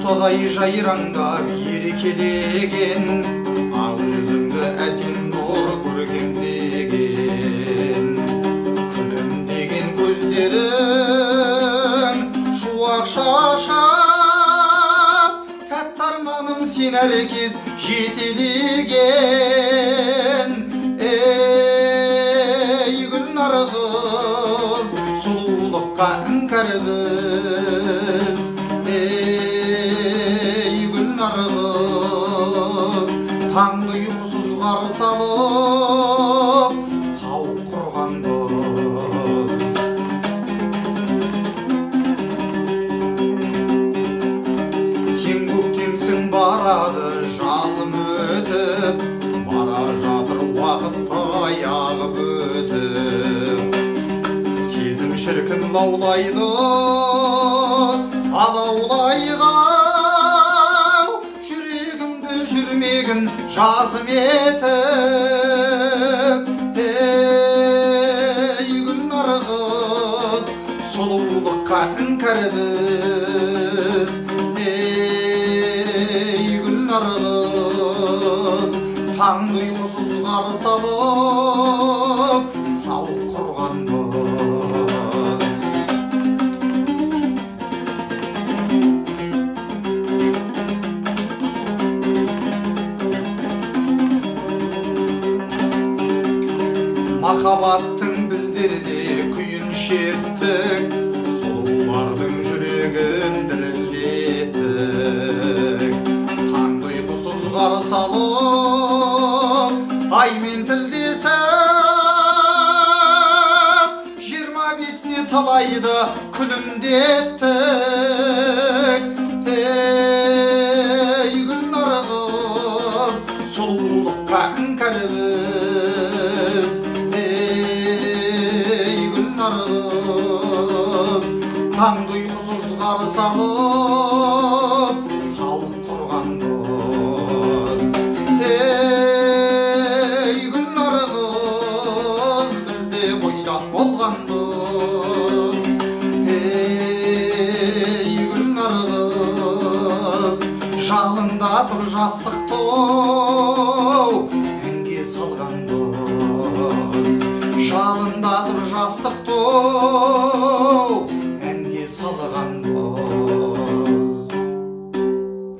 ортағай жайраңдап еркелеген, ақ жүзіңді әсем нұр көркемдеген. Күлімдеген көздерің шуақ шашап, тәтті арманым сен әркез жетелеген. Ей гүлнар қыз, сұлулыққа іңкәр біз. Ей гүлнар қыз, таңды ұйқысыз қарсы алып, сауық құрғанбыз. Сен көктемсің, барады жазым өтіп, бара жатыр уақыт аяғы өтіп. Сезім шіркін лаулайды алаулайға, жүрегімді жүрмегін жазым етіп. Ей гүлнар қыз, сұлулыққа іңкәр біз. Ей гүлнар қыз, таңды ұйқысыз қарсы алып, сауық құрғанбыз. Махаббаттың біздерде күйін шерттік, сұлулардың жүрегін дірілдеттік. Таңды ұйқысыз қарсы алып, аймен тілдесіп, 25-не талайды күлімдеттік. Ей гүлнар қыз, сұлулыққа іңкәр біз. Ей гүлнар қыз, таңды ұйқысыз қарсы алып, сауық құрғанбыз. Ей гүлнар қыз, бізде бойдақ болғанбыз. Ей гүлнар қыз, жалындатып жастық тоу, әнге салғанбыз. Жалындатып жастық тоу,